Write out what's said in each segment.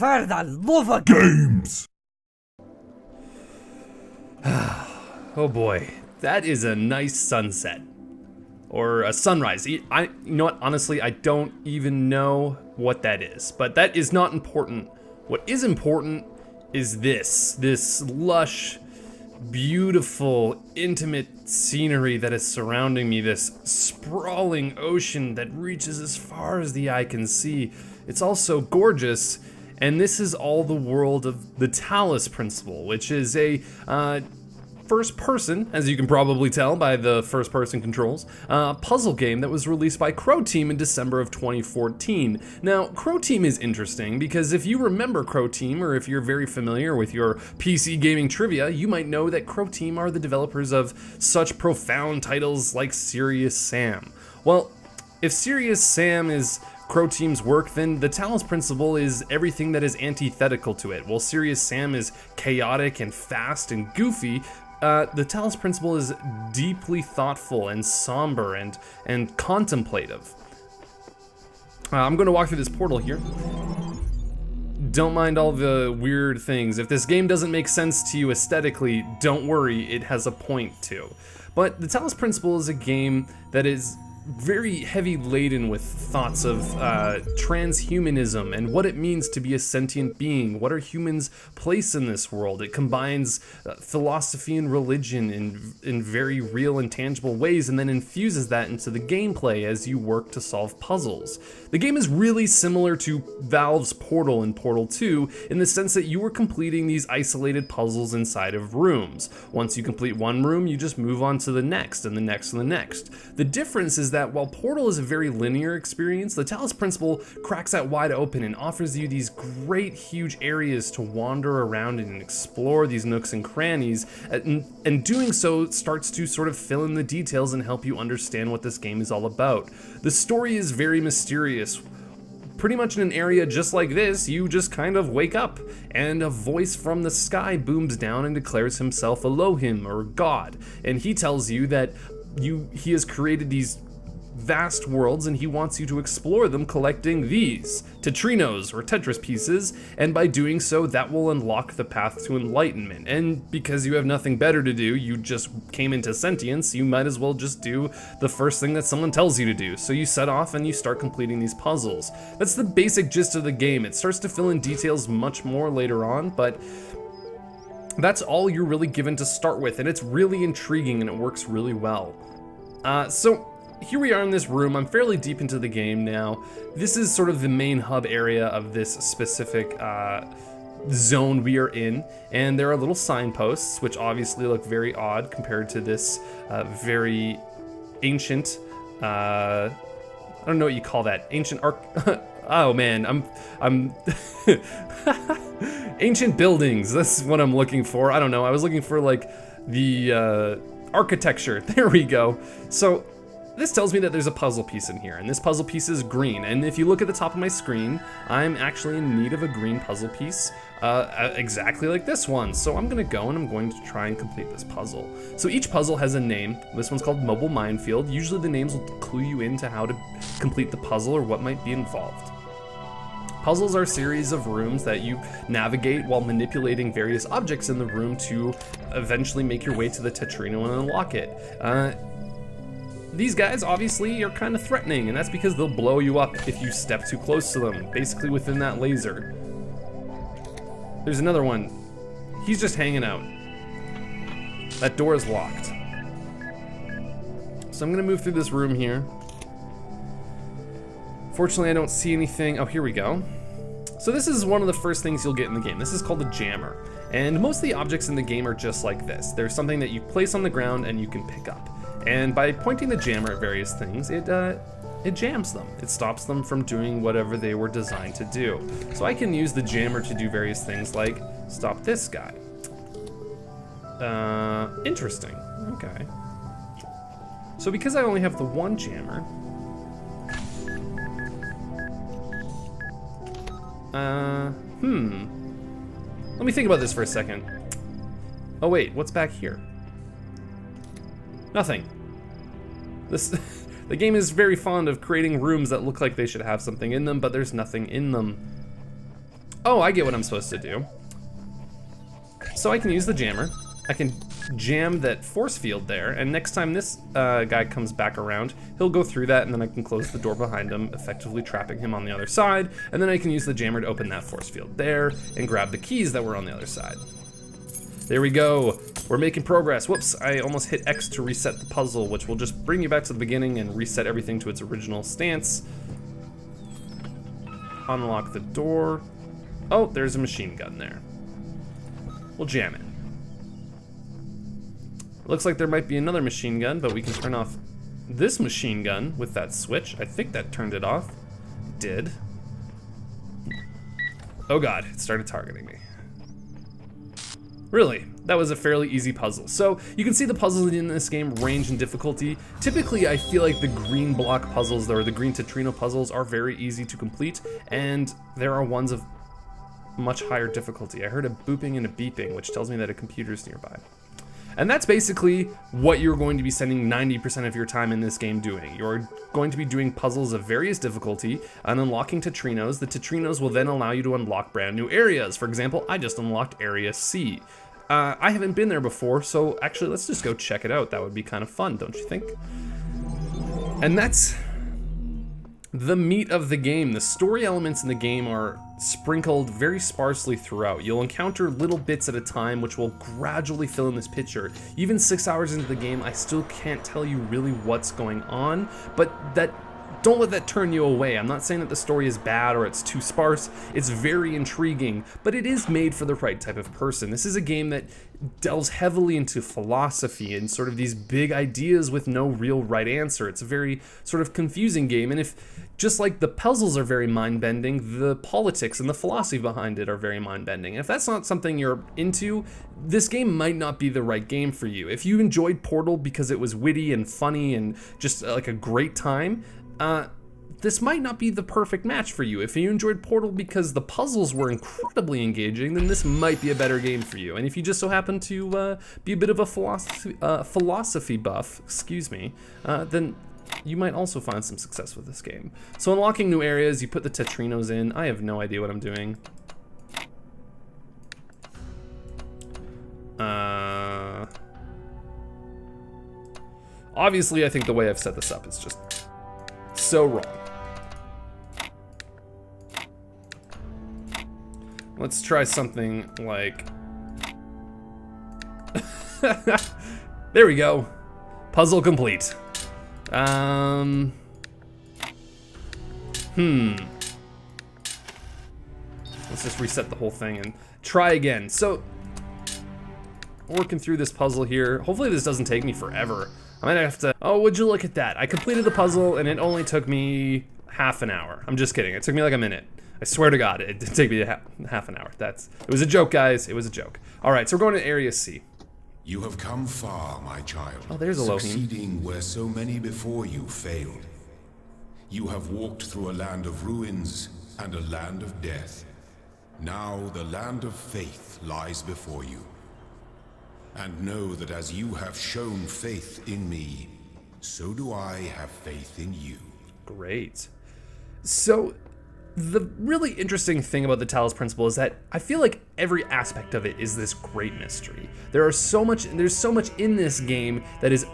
For the love of games! Oh boy, that is a nice sunset. Or a sunrise. You know what, honestly, I don't even know what that is. But that is not important. What is important is this lush, beautiful, intimate scenery that is surrounding me, this sprawling ocean that reaches as far as the eye can see. It's also gorgeous, and this is all the world of the Talos Principle, which is a first person, as you can probably tell by the first person controls, puzzle game that was released by Croteam in December of 2014. Now, Croteam is interesting because if you remember Croteam, or if you're very familiar with your PC gaming trivia, you might know that Croteam are the developers of such profound titles like Serious Sam. Well, if Serious Sam is Croteam's work, then the Talos Principle is everything that is antithetical to it. While Serious Sam is chaotic and fast and goofy, the Talos Principle is deeply thoughtful and somber and contemplative. I'm going to walk through this portal here. Don't mind all the weird things. If this game doesn't make sense to you aesthetically, don't worry, it has a point too. But the Talos Principle is a game that is very heavy laden with thoughts of transhumanism and what it means to be a sentient being. What are humans' place in this world? It combines philosophy and religion in very real and tangible ways, and then infuses that into the gameplay as you work to solve puzzles. The game is really similar to Valve's Portal in Portal 2 in the sense that you are completing these isolated puzzles inside of rooms. Once you complete one room, you just move on to the next and the next and the next. The difference is that while Portal is a very linear experience, the Talos Principle cracks that wide open and offers you these great huge areas to wander around and explore these nooks and crannies, and doing so starts to sort of fill in the details and help you understand what this game is all about. The story is very mysterious. Pretty much in an area just like this, you just kind of wake up, and a voice from the sky booms down and declares himself Elohim, or God, and he tells you that he has created these vast worlds and he wants you to explore them collecting these Tetrinos or Tetris pieces, and by doing so that will unlock the path to enlightenment. And because you have nothing better to do, you just came into sentience, you might as well just do the first thing that someone tells you to do. So you set off and you start completing these puzzles. That's the basic gist of the game. It starts to fill in details much more later on, but that's all you're really given to start with, and it's really intriguing and it works really well. So here we are in this room. I'm fairly deep into the game now. This is sort of the main hub area of this specific zone we are in, and there are little signposts which obviously look very odd compared to this very ancient, I don't know what you call that, ancient oh man, I'm ancient buildings, that's what I'm looking for. I don't know, I was looking for like the architecture. There we go. So this tells me that there's a puzzle piece in here, and this puzzle piece is green. And if you look at the top of my screen, I'm actually in need of a green puzzle piece, exactly like this one. So I'm gonna go and I'm going to try and complete this puzzle. So each puzzle has a name. This one's called Mobile Minefield. Usually the names will clue you into how to complete the puzzle or what might be involved. Puzzles are a series of rooms that you navigate while manipulating various objects in the room to eventually make your way to the Tetrino and unlock it. These guys obviously are kind of threatening, and that's because they'll blow you up if you step too close to them, basically within that laser. There's another one. He's just hanging out. That door is locked. So I'm gonna move through this room here. Fortunately, I don't see anything. Oh, here we go. So this is one of the first things you'll get in the game. This is called a jammer. And most of the objects in the game are just like this. There's something that you place on the ground and you can pick up. And by pointing the jammer at various things, it jams them. It stops them from doing whatever they were designed to do. So I can use the jammer to do various things like stop this guy. Interesting, okay. So because I only have the one jammer, let me think about this for a second. Oh wait, what's back here? Nothing. The game is very fond of creating rooms that look like they should have something in them, but there's nothing in them. Oh, I get what I'm supposed to do. So I can use the jammer. I can jam that force field there, and next time this guy comes back around, he'll go through that, and then I can close the door behind him, effectively trapping him on the other side, and then I can use the jammer to open that force field there and grab the keys that were on the other side. There we go. We're making progress. Whoops, I almost hit X to reset the puzzle, which will just bring you back to the beginning and reset everything to its original stance. Unlock the door. Oh, there's a machine gun there. We'll jam it. Looks like there might be another machine gun, but we can turn off this machine gun with that switch. I think that turned it off. It did. Oh god, it started targeting me. Really, that was a fairly easy puzzle. So you can see the puzzles in this game range in difficulty. Typically, I feel like the green block puzzles, or the green Tetrino puzzles, are very easy to complete, and there are ones of much higher difficulty. I heard a booping and a beeping, which tells me that a computer's nearby. And that's basically what you're going to be spending 90% of your time in this game doing. You're going to be doing puzzles of various difficulty and unlocking Tetrinos. The Tetrinos will then allow you to unlock brand new areas. For example, I just unlocked Area C. I haven't been there before, so actually let's just go check it out. That would be kind of fun, don't you think? And that's the meat of the game. The story elements in the game are sprinkled very sparsely throughout. You'll encounter little bits at a time which will gradually fill in this picture. Even 6 hours into the game, I still can't tell you really what's going on, but don't let that turn you away. I'm not saying that the story is bad or it's too sparse. It's very intriguing, but it is made for the right type of person. This is a game that delves heavily into philosophy and sort of these big ideas with no real right answer. It's a very sort of confusing game, and if just like the puzzles are very mind-bending, the politics and the philosophy behind it are very mind-bending. And if that's not something you're into, this game might not be the right game for you. If you enjoyed Portal because it was witty and funny and just like a great time, this might not be the perfect match for you. If you enjoyed Portal because the puzzles were incredibly engaging, then this might be a better game for you. And if you just so happen to be a bit of a philosophy buff, excuse me, then you might also find some success with this game. So unlocking new areas, you put the Tetrinos in. I have no idea what I'm doing. Obviously, I think the way I've set this up is just so wrong. Let's try something like... There we go. Puzzle complete. Let's just reset the whole thing and try again. So, working through this puzzle here. Hopefully this doesn't take me forever. I might have to... Oh, would you look at that? I completed the puzzle and it only took me half an hour. I'm just kidding. It took me like a minute. I swear to God, it did take me half an hour. It was a joke, guys. It was a joke. All right, so we're going to Area C. You have come far, my child. Oh, there's Elohim. Succeeding where so many before you failed. You have walked through a land of ruins and a land of death. Now the land of faith lies before you. And know that as you have shown faith in me, so do I have faith in you. Great. So, the really interesting thing about the Talos Principle is that I feel like every aspect of it is this great mystery. There's so much in this game that is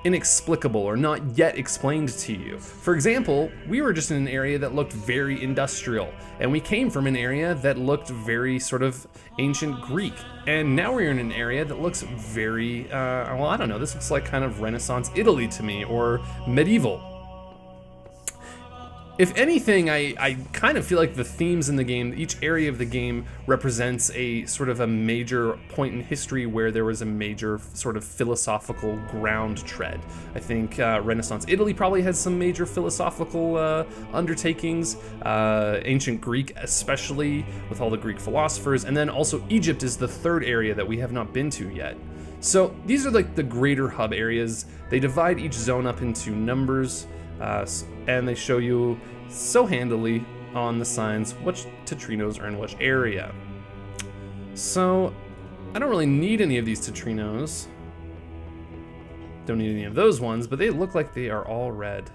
inexplicable or not yet explained to you. For example, we were just in an area that looked very industrial, and we came from an area that looked very sort of ancient Greek, and now we're in an area that looks very, well, I don't know, this looks like kind of Renaissance Italy to me, or medieval. If anything, I kind of feel like the themes in the game, each area of the game represents a sort of a major point in history where there was a major sort of philosophical ground tread. I think Renaissance Italy probably has some major philosophical undertakings, ancient Greek especially, with all the Greek philosophers, and then also Egypt is the third area that we have not been to yet. So these are like the greater hub areas. They divide each zone up into numbers, and they show you so handily on the signs which Tetrinos are in which area. So I don't really need any of these Tetrinos. Don't need any of those ones, but they look like they are all red.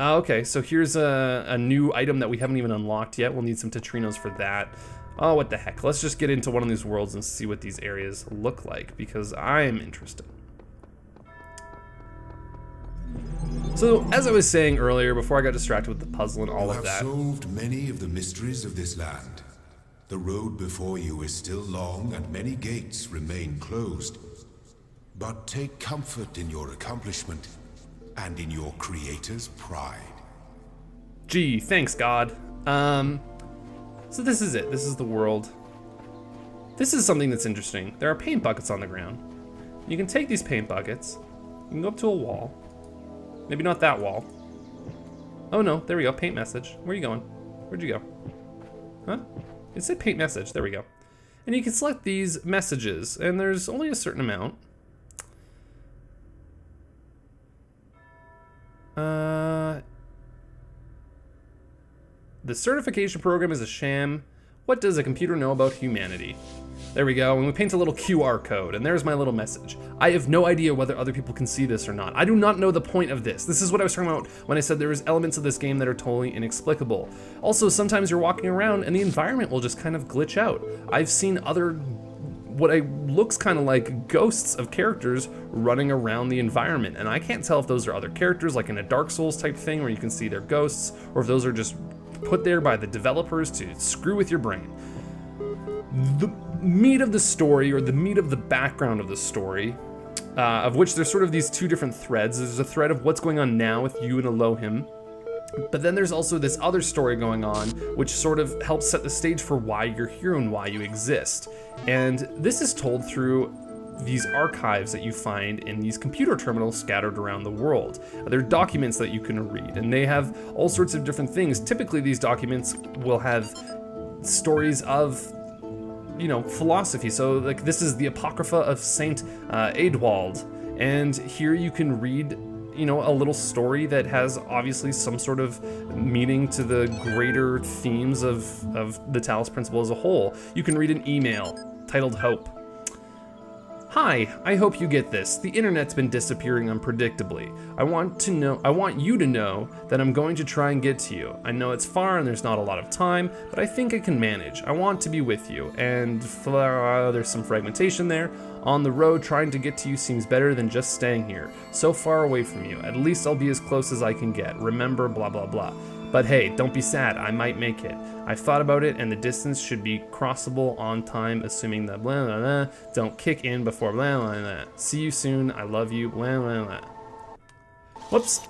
Okay, so here's a new item that we haven't even unlocked yet. We'll need some Tetrinos for that. Oh, what the heck. Let's just get into one of these worlds and see what these areas look like, because I am interested. So, as I was saying earlier, before I got distracted with the puzzle and all of that... You have solved many of the mysteries of this land. The road before you is still long and many gates remain closed. But take comfort in your accomplishment and in your creator's pride. Gee, thanks, God. So this is it. This is the world. This is something that's interesting. There are paint buckets on the ground. You can take these paint buckets. You can go up to a wall. Maybe not that wall. Oh no, there we go. Paint message. Where are you going? Where'd you go? Huh? It said paint message. There we go. And you can select these messages, and there's only a certain amount. The certification program is a sham. What does a computer know about humanity? There we go, and we paint a little QR code, and there's my little message. I have no idea whether other people can see this or not. I do not know the point of this. This is what I was talking about when I said there was elements of this game that are totally inexplicable. Also, sometimes you're walking around and the environment will just kind of glitch out. I've seen other looks kind of like ghosts of characters running around the environment, and I can't tell if those are other characters, like in a Dark Souls type thing where you can see their ghosts, or if those are just put there by the developers to screw with your brain. The meat of the story, or the meat of the background of the story, of which there's sort of these two different threads. There's a thread of what's going on now with you and Elohim, but then there's also this other story going on, which sort of helps set the stage for why you're here and why you exist. And this is told through these archives that you find in these computer terminals scattered around the world. They're documents that you can read, and they have all sorts of different things. Typically, these documents will have stories of, you know, philosophy. So, like, this is the Apocrypha of Saint Adewald, and here you can read, you know, a little story that has obviously some sort of meaning to the greater themes of the Talos Principle as a whole. You can read an email titled Hope. Hi, I hope you get this. The internet's been disappearing unpredictably. I want you to know that I'm going to try and get to you. I know it's far and there's not a lot of time, but I think I can manage. I want to be with you. And there's some fragmentation there. On the road, trying to get to you seems better than just staying here. So far away from you. At least I'll be as close as I can get. Remember, blah, blah, blah. But hey, don't be sad, I might make it. I've thought about it, and the distance should be crossable on time, assuming that blah, blah, blah, don't kick in before blah, blah, blah. See you soon, I love you, blah, blah, blah. Whoops.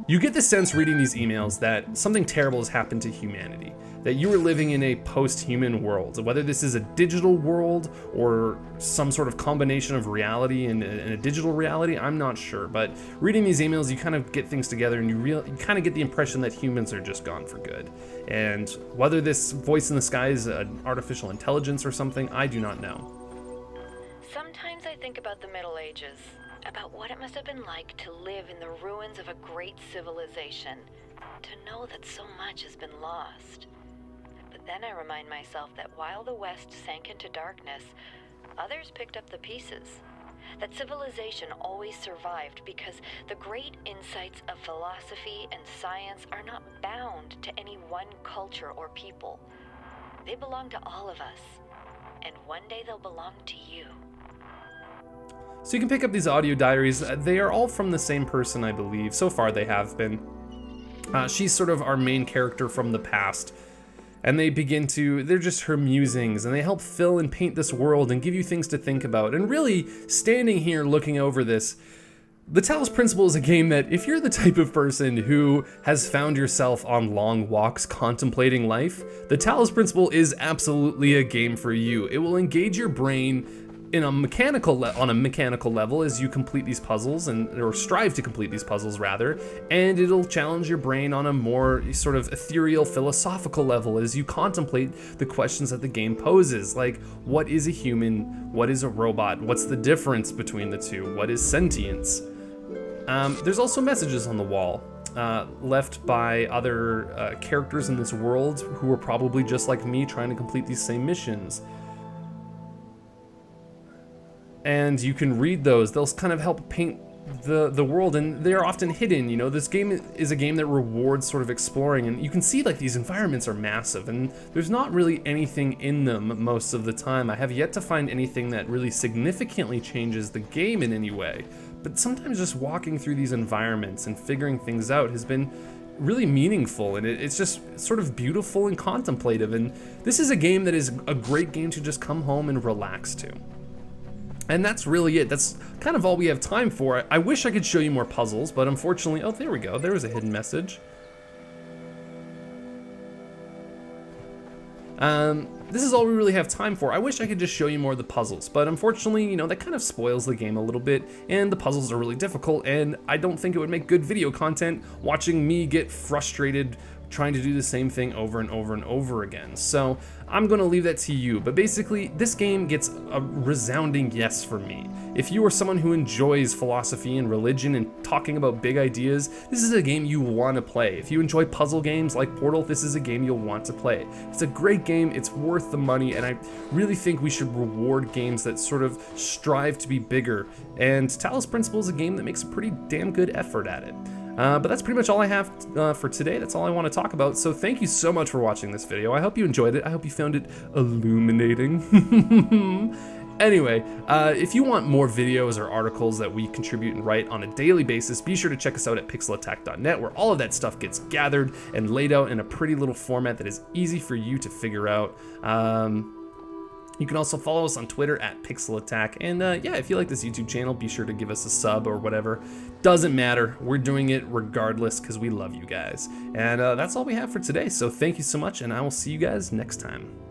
You get the sense reading these emails that something terrible has happened to humanity, that you are living in a post-human world. Whether this is a digital world or some sort of combination of reality and a digital reality, I'm not sure. But reading these emails, you kind of get things together, and you kind of get the impression that humans are just gone for good. And whether this voice in the sky is an artificial intelligence or something, I do not know. Sometimes I think about the Middle Ages, about what it must have been like to live in the ruins of a great civilization, to know that so much has been lost. But then I remind myself that while the West sank into darkness, others picked up the pieces. That civilization always survived because the great insights of philosophy and science are not bound to any one culture or people. They belong to all of us, and one day they'll belong to you. So you can pick up these audio diaries. They are all from the same person, I believe. So far they have been. She's sort of our main character from the past. And they're just her musings, and they help fill and paint this world and give you things to think about. And really, standing here looking over this, the Talos Principle is a game that if you're the type of person who has found yourself on long walks contemplating life, the Talos Principle is absolutely a game for you. It will engage your brain on a mechanical level as you complete these puzzles, or strive to complete these puzzles rather, and it'll challenge your brain on a more sort of ethereal philosophical level as you contemplate the questions that the game poses, like what is a human, what is a robot, what's the difference between the two, what is sentience. There's also messages on the wall left by other characters in this world who are probably just like me trying to complete these same missions. And you can read those. They'll kind of help paint the world, and they're often hidden. You know, this game is a game that rewards sort of exploring, and you can see like these environments are massive, and there's not really anything in them most of the time. I have yet to find anything that really significantly changes the game in any way, but sometimes just walking through these environments and figuring things out has been really meaningful, and it's just sort of beautiful and contemplative, and this is a game that is a great game to just come home and relax to. And that's really it. That's kind of all we have time for. I wish I could show you more puzzles, but unfortunately, oh, there we go. There was a hidden message. This is all we really have time for. I wish I could just show you more of the puzzles, but unfortunately, you know, that kind of spoils the game a little bit, and the puzzles are really difficult, and I don't think it would make good video content watching me get frustrated trying to do the same thing over and over and over again. So I'm gonna leave that to you, but basically this game gets a resounding yes for me. If you are someone who enjoys philosophy and religion and talking about big ideas, this is a game you want to play. If you enjoy puzzle games like Portal, this is a game you'll want to play. It's a great game, it's worth the money, and I really think we should reward games that sort of strive to be bigger, and Talos Principle is a game that makes a pretty damn good effort at it. But that's pretty much all I have for today. That's all I want to talk about. So thank you so much for watching this video. I hope you enjoyed it. I hope you found it illuminating. Anyway, if you want more videos or articles that we contribute and write on a daily basis, be sure to check us out at pixelattack.net, where all of that stuff gets gathered and laid out in a pretty little format that is easy for you to figure out. You can also follow us on Twitter at pixelattack, and yeah, if you like this YouTube channel, be sure to give us a sub or whatever. Doesn't matter, we're doing it regardless because we love you guys. And that's all we have for today, so thank you so much, and I will see you guys next time.